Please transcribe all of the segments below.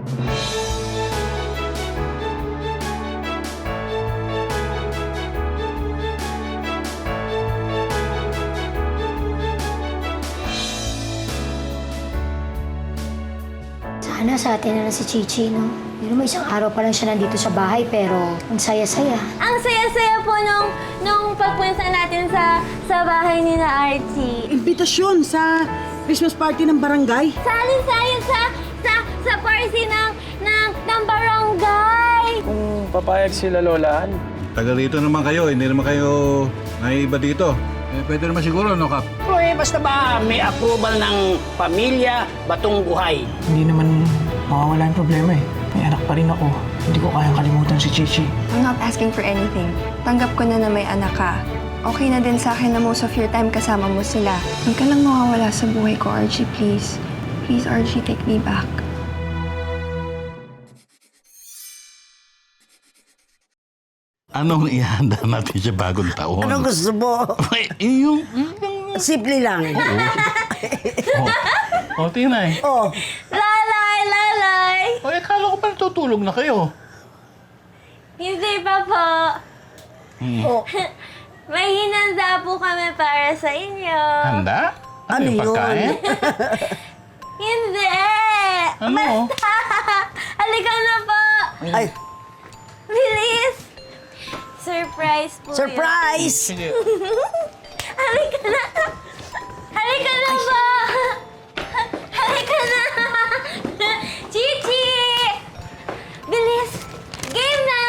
Sana sa atin na lang si Chichi, no? Pero may isang araw pa lang siya nandito sa bahay, pero ang saya-saya. Ang saya-saya po nung pagpunta natin sa bahay ni na Archie. Imbitasyon sa Christmas party ng barangay. Salin tayo sa party ng barangay. Kung papayag sila Lolaan. Taga rito naman kayo, hindi naman kayo naiba dito. Pwede naman siguro, no, Kap? Pero basta ba may approval ng pamilya, Batong Buhay? Hindi naman mawawala yung problema eh. May anak pa rin ako. Hindi ko kayang kalimutan si Chichi. I'm not asking for anything. Tanggap ko na may anak ka. Okay na din sa akin na most of your time kasama mo sila. Huwag ka lang mawawala sa buhay ko, Archie, please. Please, Archie, take me back. Anong ihanda natin sa bagong taon? Anong gusto mo? Yung... Simple lang. O, Tinay. Oh, Lalay! O, akala ko pa natutulog na kayo. Hindi pa po. oh. May hinanda po kami para sa inyo. Handa? Ano yung yun? pagkain? Hindi! Ano? Halika na po! Ay, Bilis! Surprise po surprise! Sige. Halika na! Halika na po! Halika na! Chichi! Bilis! Game na!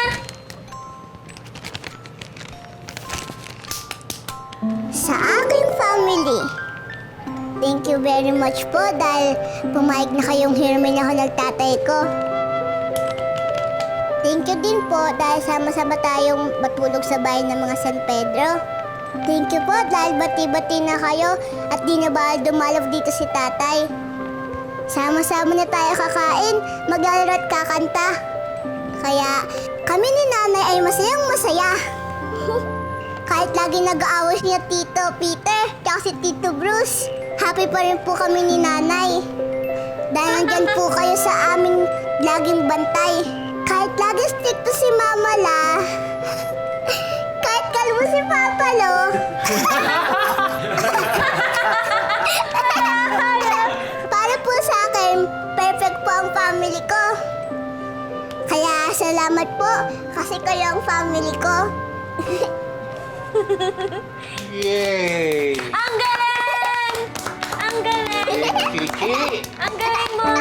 Sa aking family, thank you very much po dahil pumayag na kayong hirmin ako ng tatay ko. Thank you din po dahil sama-sama tayong matulog sa bahay ng mga San Pedro. Thank you po dahil bati-bati na kayo at di na bawal dumalaw dito si tatay. Sama-sama na tayo kakain, maglalaro at kakanta. Kaya kami ni nanay ay masayang masaya. Kahit lagi nag-aaway niya Tito Peter at si Tito Bruce, happy pa rin po kami ni nanay. Dahil nandyan po kayo sa amin laging bantay. Kahit lagi stricto si Mama La, kahit kalbo si Papa Lo, para po sa akin, perfect po ang family ko. Kaya salamat po kasi kayo ang family ko. Yay! Ang galing! Ang galing! Kiki! Ang galing mo!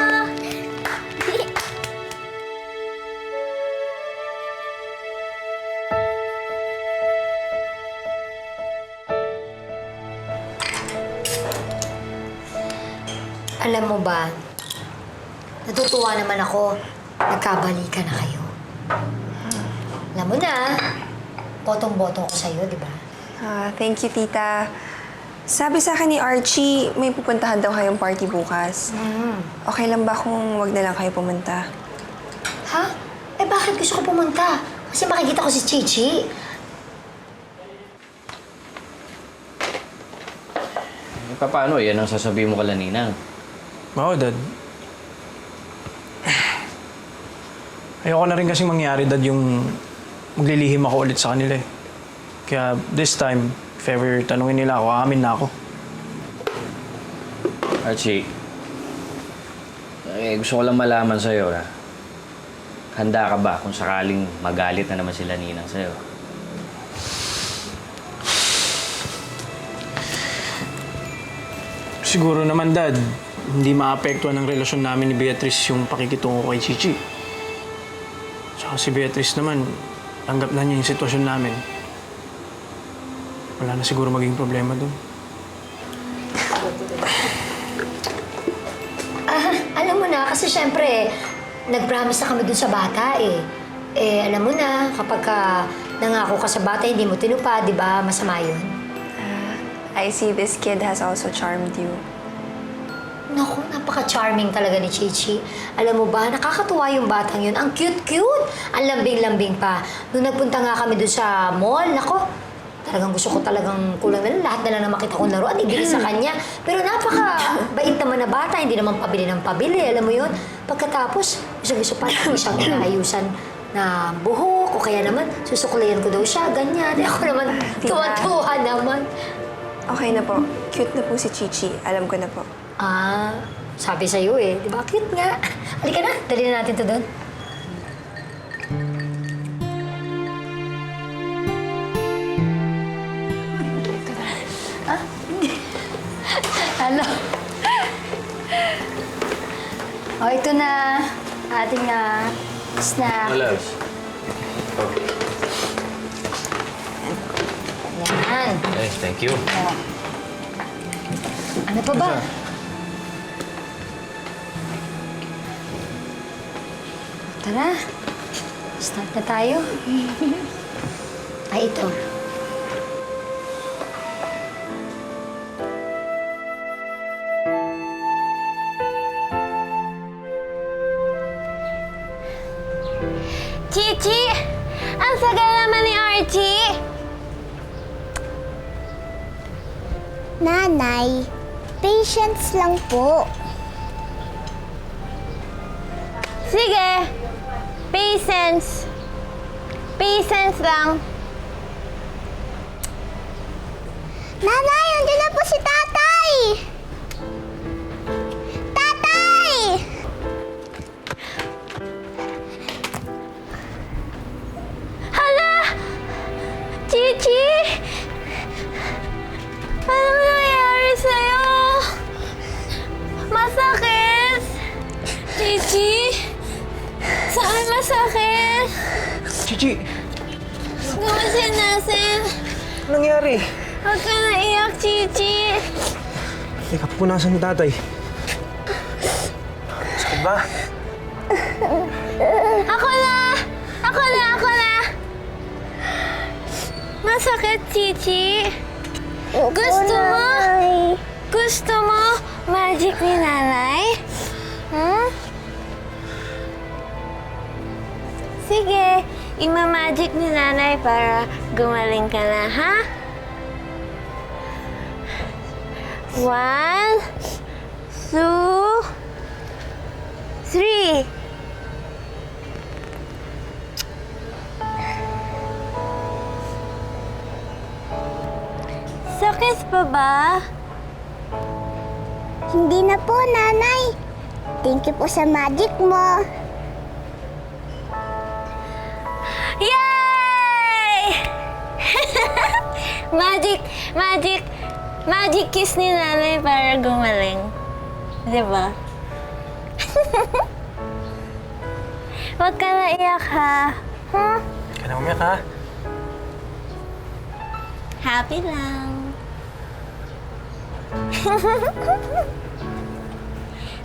Alam mo ba, natutuwa naman ako, nagkabalikan na kayo. Alam mo na, botong-boto ko sa'yo, di ba? Thank you, tita. Sabi sa akin ni Archie, may pupuntahan daw kayong party bukas. Okay lang ba kung wag na lang kayo pumunta? Ha? Eh bakit gusto ko pumunta? Kasi makikita ko si Chichi. Paano? Yan ang sasabihin mo kala Ninang. Oo, Dad. Ayoko na rin kasing mangyari, Dad, yung maglilihim ako ulit sa kanila eh. Kaya this time, if ever tanungin nila ako, aamin na ako. Archie, gusto ko lang malaman sa'yo na handa ka ba kung sakaling magalit na naman sila Ninang sa'yo? Siguro naman, Dad, hindi maapektuhan ng relasyon namin ni Beatrice yung pakikitungo ko kay Chichi. Tsaka si Beatrice naman, tanggap na niya yung sitwasyon namin. Wala na siguro maging problema doon. Alam mo na, kasi syempre, nag-promise na kami dun sa bata eh. Eh, alam mo na, kapag nangako ka sa bata, hindi mo tinupad, di ba? Masama yun. I see this kid has also charmed you. Naku, napaka-charming talaga ni Chichi. Alam mo ba, nakakatuwa yung batang yun. Ang cute-cute! Ang lambing-lambing pa. Nung nagpunta nga kami dun sa mall, nako, Talagang gusto ko talagang kulang na lang. Lahat na lang na makita kong laruan, ibigay sa kanya. Pero napaka-bait naman na bata, hindi naman pabili ng pabili, alam mo yun? Pagkatapos, gusto pa lang isang inaayusan na buhok, o kaya naman susuklayan ko daw siya, ganyan. Ako naman, tuwa-tuwa naman. Okay na po. Cute na po si Chichi. Alam ko na po. Ah, sabi sa'yo eh. Di ba? Cute nga. Halika na, dali na natin to doon. Ano? Oh, ito na ating snack. Loves. Yan. Yes, thank you. Oh. Ano pa ba? Tara. Start na tayo. Ay, ito. Chichi! Ang sagal naman ni Archie! Nanay, patience lang po. Sige! Patience! Patience lang. Nanay, andyan na po si tatay! Tatay! Hala! Chichi! Anong nangyayari sa'yo? Masakit! Chichi! Saan masakit? Chichi, Gumasin nasin! anong nangyari? Huwag ka naiyak, Chichi! Teka, pupunasan ni tatay. Sakit ba? Ako na! Ako na! Ako na! Masakit, Chichi! Gusto mo? Gusto mo magic ni nanay? Hmm? Sige, ima-magic ni nanay para gumaling ka na, ha? 1, 2, 3. Sakit pa ba? Hindi na po, nanay. Thank you po sa magic mo. Yay! Magic kiss ni nanay para gumaling. Di ba? Huwag ka na iyak, ha? Huh? Huwag ka na umiyak, ha? Happy lang.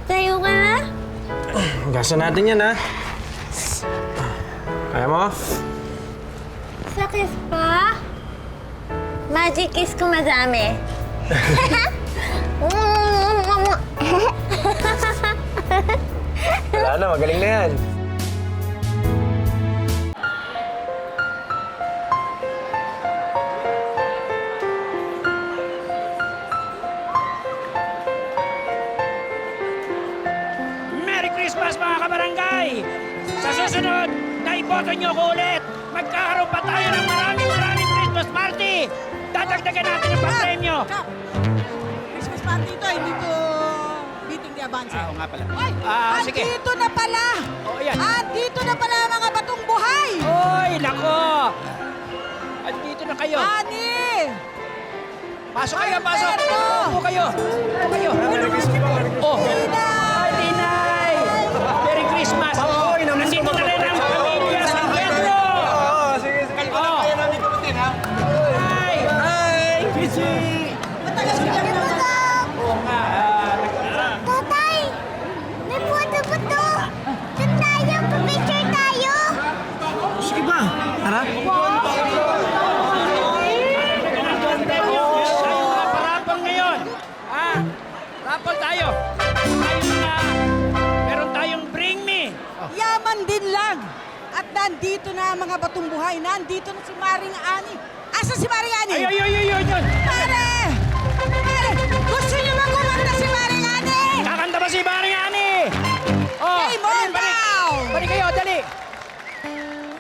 Tayo ka na? Gasa natin yan, ha? Kaya mo? Sakit pa? Magic kiss ko madami. Wala na, magaling na yan. Merry Christmas mga kabarangay! Sa susunod, naiboto niyo ko ulit. Magkakaroon pa tayo ng maraming Christmas party. Dadagdagan natin ang pang-premyo. Christmas party ito, hindi to beating the advance. Oo nga pala. Ay, Sige. andito na pala! Oh, ayan. Andito na pala ang mga batong buhay! Oy, nako! At dito na kayo. Ani! Pasok kayo, pasok! Alberto! Upo kayo! Upo kayo! Oh! Ay, Tinay! Merry Christmas! Nandito na rin ang pamilya sa Pedro! Sige, Oh! Hi! Hi! Kissy! Matagal ko lang naman. Oo nga. Tatay, may photo-photo. Doon tayo, pa-picture tayo. Sige ba? Tara. Tayo mga parapol ngayon. Rapol tayo. Meron tayong bring me. Yaman din lang. At nandito na ang mga batong buhay. Nandito na si Maring Ani. Asa si Mariani? Ay! Mare! Mare! Gusto niyo ba kumanta si Mariani? Kakanta ba si Mariani? Oh, Hey, more now! Balik kayo, dali!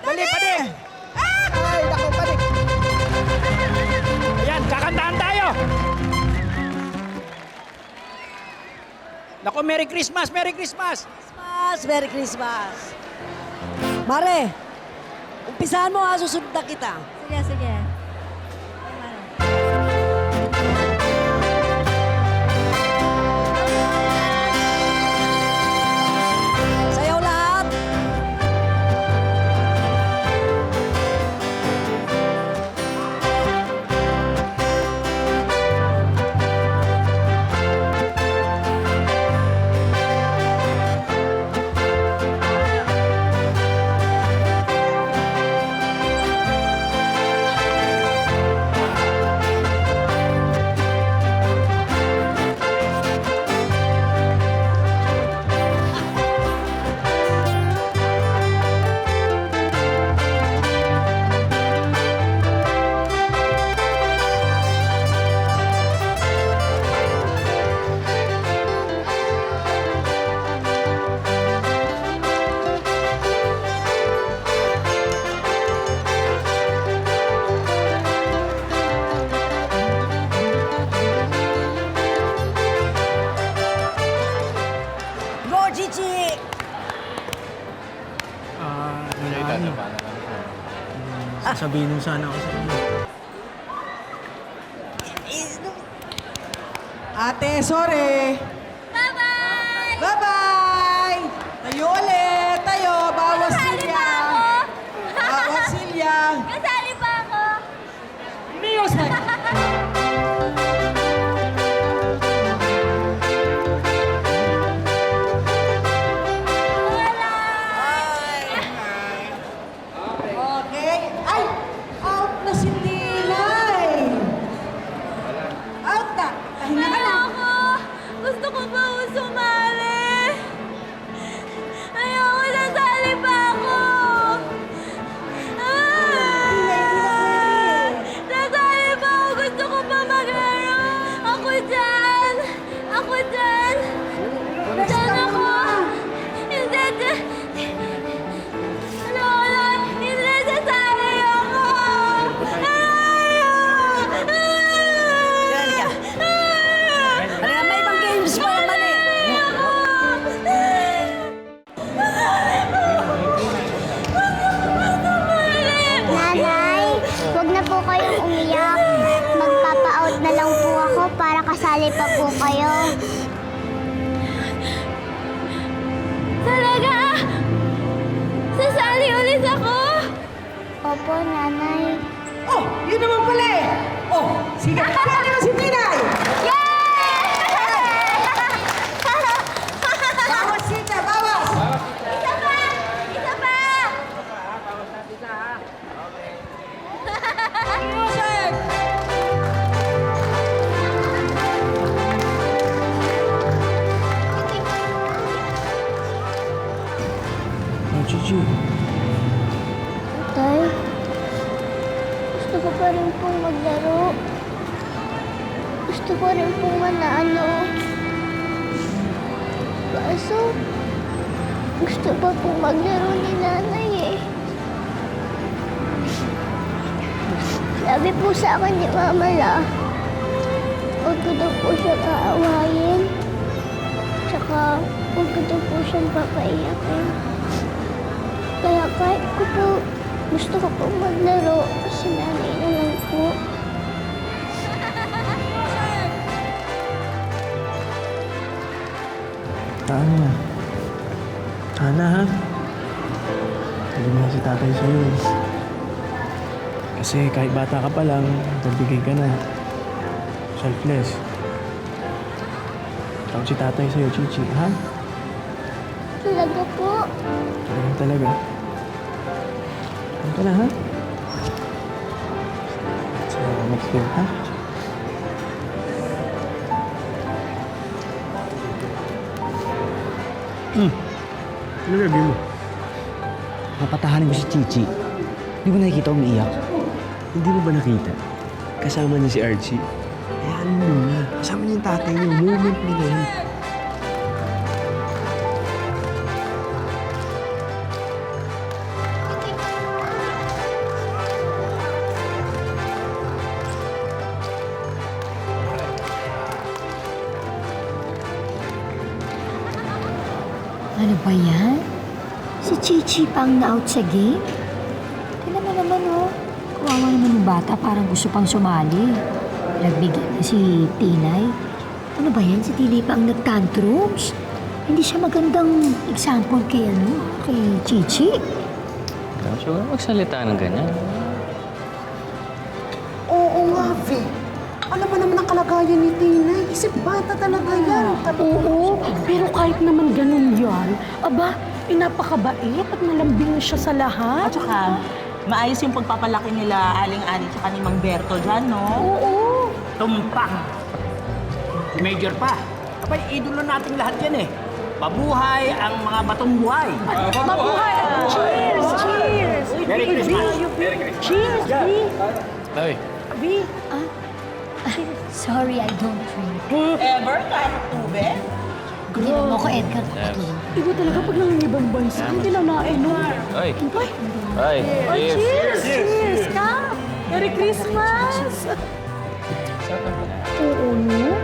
Dali, balik! Ay, naku, balik! Ayan, kakantahan tayo! Naku, Merry Christmas! Merry Christmas! Merry Christmas! Mare, umpisahan mo ha, susunod na kita. Sige, sige. Sayaw lahat. Go, Gigi! Sabihin mo sana ako sa inyo. Ate, sorry. Bye-bye! Bye-bye! Tayo ulit! Tayo! Bawas Kasali silya! pa ako! Bawas silya! Kasali pa ako! Music! Okay. Ay! Out na si Tinay! Out na! Pahinga ka na! Ayoko! Gusto ko pa sumali! Ayoko, nasali pa ako! Nasali pa ako! Gusto ko pa maglaro! Ako dyan! Ako dyan! Dyan ako! Hindi dyan! Lola! Hindi sasali ako! Halika. Halika, may ibang games pa naman eh. Nanay, huwag na po kayong umiyak. Magpapa-out na lang po ako para kasali pa po kayo. Talaga? Sasali ulit ako? Opo, nanay. Oh, yun naman pala eh. Oh, sige. Sali mo si Tinay. Bawas sita, bawas. Isa pa! Isa pa! Music. Oh, Gigi. Tay, gusto ko pa rin pong maglaro. Gusto ko rin pong manalo. Kaso, gusto pa pong maglaro ni nanay eh. Sabi po sa akin ni Mama La, huwag ko daw po siya kaawayin. Tsaka, huwag ko daw po siyang papaiyakin. Kaya kahit ko po gusto ko po maglaro, si nanay na lang po. Tana. Tana, ha? Sabi na si tatay sa'yo eh. Kasi kahit bata ka pa lang, nagbigay ka na. Selfless. Tawag si tatay sa'yo, Chichi, ha? Talaga po. Talaga. Ano ka na, ha? So, next game, ha? Ano gagawin mo? Papatahanin ko si Chichi. Di ba nakikita umiiyak? Hindi mo ba nakita? Kasama niya si Archie. Hayaan mo muna. Kasama niya yung tatay niyo. Moment nila yun. Ano ba yan? Si Chichi pang na-out sa game? Tignan mo naman, oh. Kawawa naman yung bata, parang gusto pang sumali. Nagbigyan na si Tinay. Ano ba yan? Si Tili pang nag-tantrums? Hindi siya magandang example kay, kay Chichi. So, magsalita ng ganyan. Oo nga, Ve. Alam mo naman ang kalagayan ni Tinay. Isip bata talaga yan. Oo, pero kahit naman ganun yan, aba, napakabait at malambing siya sa lahat. At saka, maayos yung pagpapalaki nila Aling-Ali tsaka ni Mang Berto dyan, no? Oo. Tumpang. Si Major pa. Abay, idolo nating lahat yan eh. Mabuhay ang mga batong buhay. Mabuhay! Cheers! Cheers! Merry Christmas. Cheers, V! Ay, V! Sorry, I don't drink. Ever? Kahit tubig? Ginawa mo ko, Edgar. Iba talaga pag nangingibang bansa, hindi na nainom. ay. Ay, cheers. Cheers! Cheers ka! Merry Christmas! Oo, no?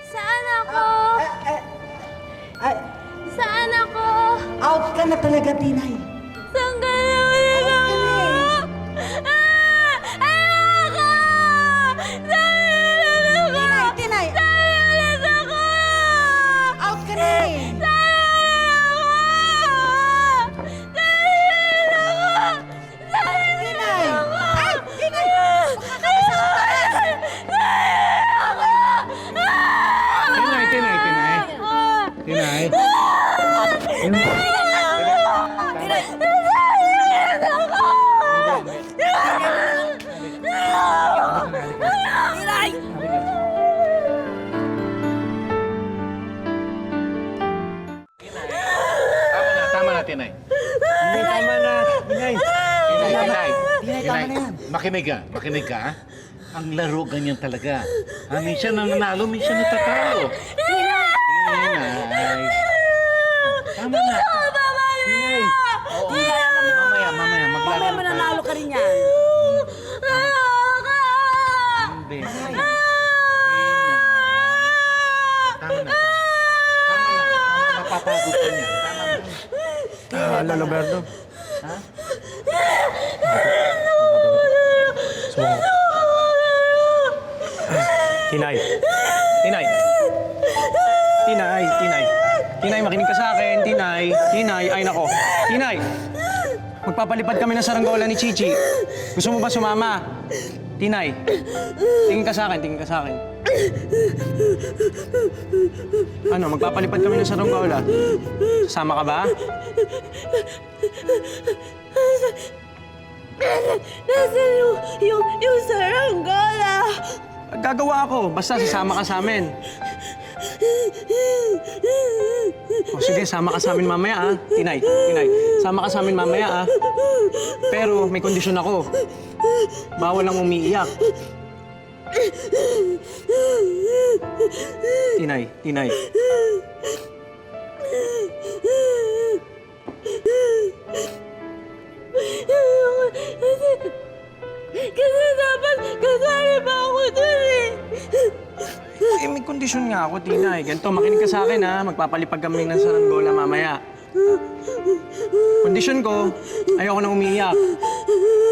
Saan ako? Saan ako? Out ka na talaga, Tinay. Saan ka naman ako? Ayoko! Saan naman ako? Tinay! Saan ulit ako? Out ka na eh! Tinay. Tama na, Tinay. Hindi, tama na. Inay. Tinay, makinig ka, ha? Ang laro ganyan talaga. Minsan nananalo, minsan natatalo. Tinay! Tama na. Tinay! Mamaya, maglaro na tayo. Mananalo ka rin yan. Hindi. Tama na. Mapapagod ka niyan. Tama na. Lalo, Berto. Ha? Tinay. Tinay. Tinay, Tinay. Tinay, makinig ka sa akin. Tinay. Tinay, ay nako. Tinay. Magpapalipad kami ng saranggola ni Chichi. Gusto mo ba sumama? Tinay. Tingin ka sa akin, tingin ka sa akin. Ano, magpapalipad kami ng saranggola. Sasama ka ba? Nasaan yung saranggola? Gagawa ako, basta sasama ka sa amin. O sige, sama ka sa amin mamaya, ah. Tinay, Tinay, sama ka sa amin mamaya, ah. Pero may kondisyon ako. Bawal lang umiiyak. Tinay, Tinay. Kasi dapat kasali pa ako dun eh. Eh, may kondisyon nga ako, Tinay. Ganito, makinig ka sa akin, ha. Magpapalipag kami ng saranggola mamaya. Kondisyon ko, ayoko na umiiyak.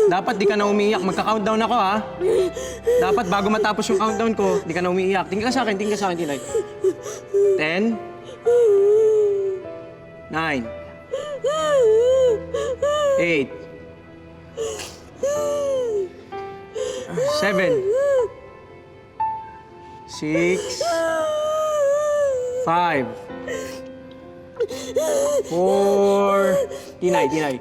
Dapat di ka na umiiyak. Magka-countdown ako, ha. Dapat bago matapos yung countdown ko, di ka na umiiyak. Tingin ka sa akin, Tinay. 10, 9, 8, 7, 6, 5, 4, Tinay, 3,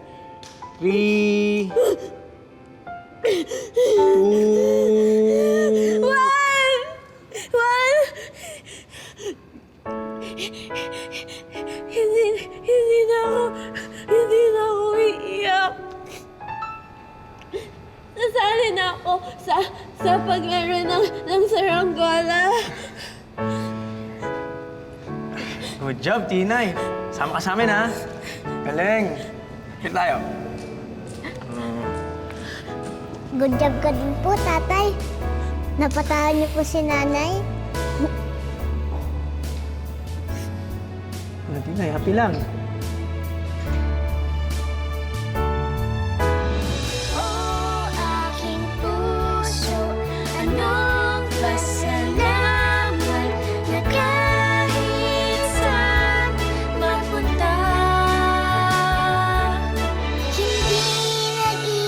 Juan! Hindi na ako iiyak. Nasali na ako sa paglaro ng saranggola. Good job, Tinay. Sama ka sa amin, ha? Galing. Hit tayo. Good job ka din po, tatay. Napatahan niyo po si nanay. Ano, Tinay? Happy lang. Oh, aking puso, anong pasalamat na kahit saan mapunta.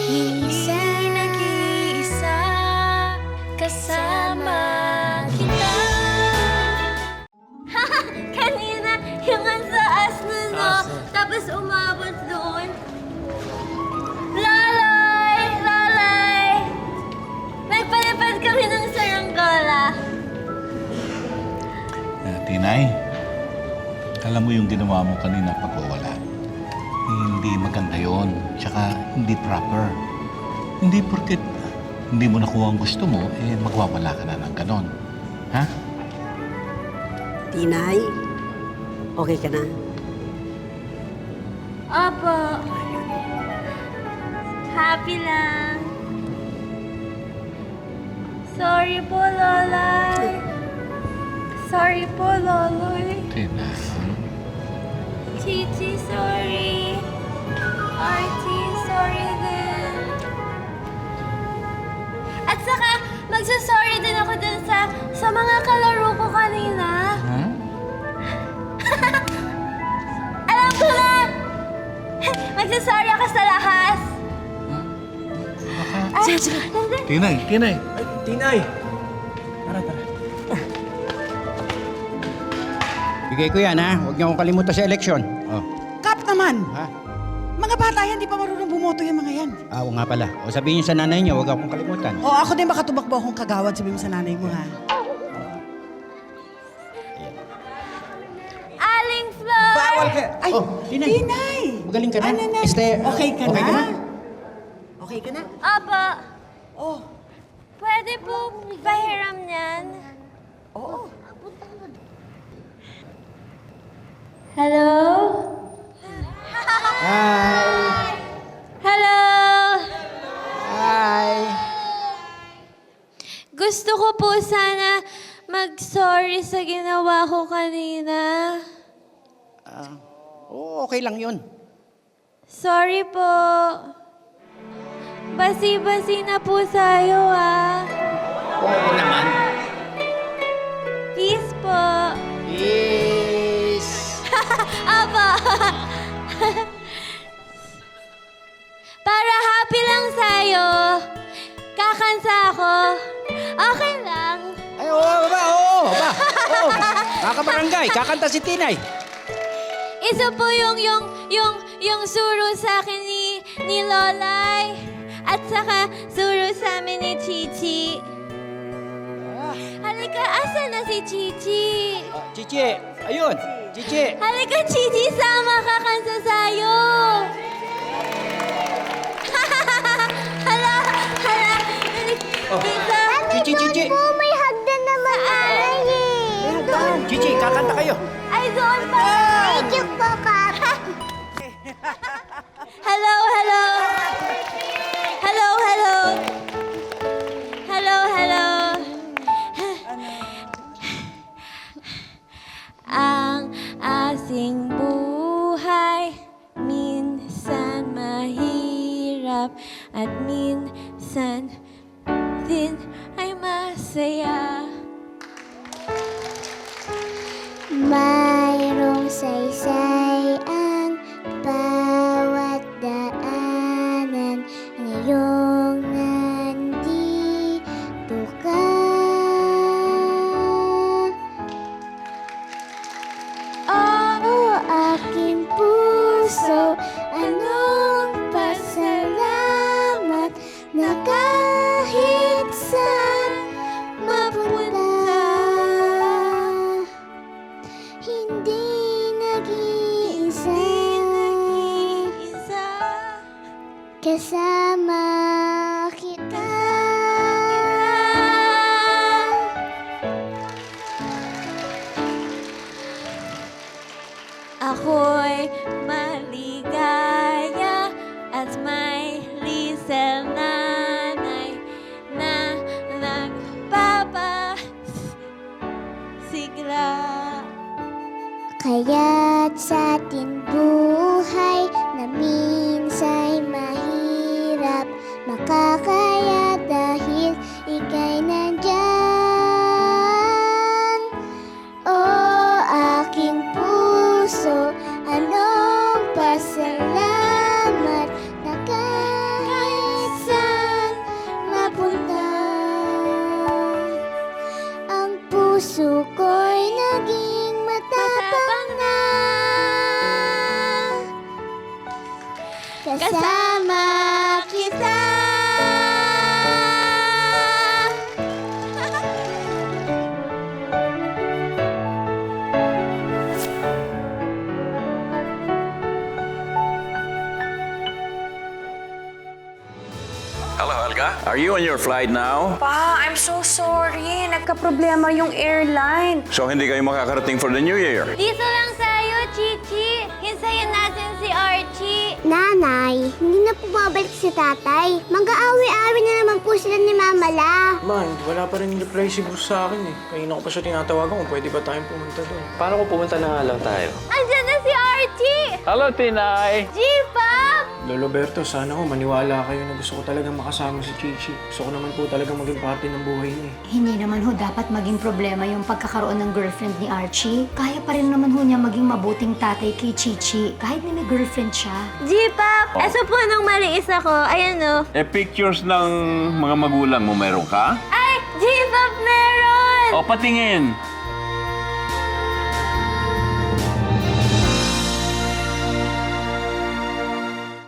Hindi nag-iisa, kasama kita. Kanina, yung ang taas nun, no? Tapos umabot doon. Lalay! Lalay! Nagpalipad kami ng saranggola. Tinay, alam mo yung ginawa mo kanina pagwawala. Hindi maganda yon, tsaka hindi proper. Hindi porket hindi mo nakuha ang gusto mo, magwawala ka na ng ganon. Ha? Tinay, okay ka na? Opo. Happy lang. Sorry po, Lolay. Sorry po, Loloy. Tinay. Chichi, sorry. Archie, sorry din. At saka, magsasorry din ako dun sa mga kalaro ko kanina. Huh? Alam ko na! Magsasorry ako sa lahas. Ay, Tinay, Tinay. Ay, Tinay! Tara, tara. Bigay ko yan, ha? Huwag niyo akong kalimutan sa eleksyon. Oh. Kap naman! Ha? Mga bata yan, di pa marunong bumoto yung mga yan. Oo nga pala. O sabihin niyo sa nanay niyo, huwag akong kalimutan. O ako din baka tumakbo akong kagawad, sabihin mo sa nanay mo, ha? Aling Flor! Bawal ka! Ay, Tinay! Tinay! Magaling ka na. Ano na? Este, Okay ka okay na? ka na? Okay ka na? Opo. Oh, Pwede po pahiram niyan? oo. Hello? Hi! Hello? Hi! Gusto ko po sana mag-sorry sa ginawa ko kanina. Oo, okay lang yun. Sorry po. Basi-basi na po sa'yo, ah. Oo naman. Peace po. Yes! Aba. Para happy lang sa'yo. Kakansa ako. Okay lang. Ay, oo ba? Oo! Mga kabarangay, kakanta si Tinay. Isa po yung suro sa akin ni Lolay. At saka suro sa amin ni Chichi. Halika, asan na si Chichi? Chichi, ayun! Chichi! Halika, Chichi, sama ka kansa sa'yo. Hala. Dito. Chichi! Po, may hagdan naman nanay eh. Chichi, kakanta kayo. Ay, doon pa. Thank you po, Kap. Hello. Ang asing buhay minsan mahirap at minsan din ay masaya. Mayroong saysay-an bawat daanan ngayong nandito ka. Oh, aking puso, anong pasalamat na kasama kita. Ako'y maligaya at may lisel nanay na nagpapasigla. Kaya't sa ating buhay na minsa'y mahirap makakaya dahil ika'y nandyan. O aking puso, anong pasalamat na kahit saan mapunta, ang puso ko'y naging matapang na kasama kita. Hello, Helga. Are you on your flight now? Pa, I'm so sorry. Nagka-problema yung airline. So hindi kayo makakarating for the New Year? Dito lang tayo, Chichi. Hintayin natin si Archie. Nanay, hindi na po babalik si tatay. Mag-aawi-awi na naman po sila ni Mama La. Man, wala pa rin reply si Bruce sa akin eh. Kanina ko pa siya tinatawagan kung pwede ba tayong pumunta doon. Paano kung pumunta na nga lang tayo? Andyan na si Archie! Hello, Tinay! G-Pop! Lolo Berto, sana ho maniwala kayo na gusto ko talagang makasama si Chichi. Gusto ko naman po talagang maging parte ng buhay niya. Hindi naman ho dapat maging problema yung pagkakaroon ng girlfriend ni Archie. Kaya pa rin naman ho niya maging mabuting tatay kay Chichi, kahit na may girlfriend siya. G-Pop! Eso po nung maliis ako. Ayan o. Pictures ng mga magulang mo meron ka? Ay! G-Pop meron! O, patingin.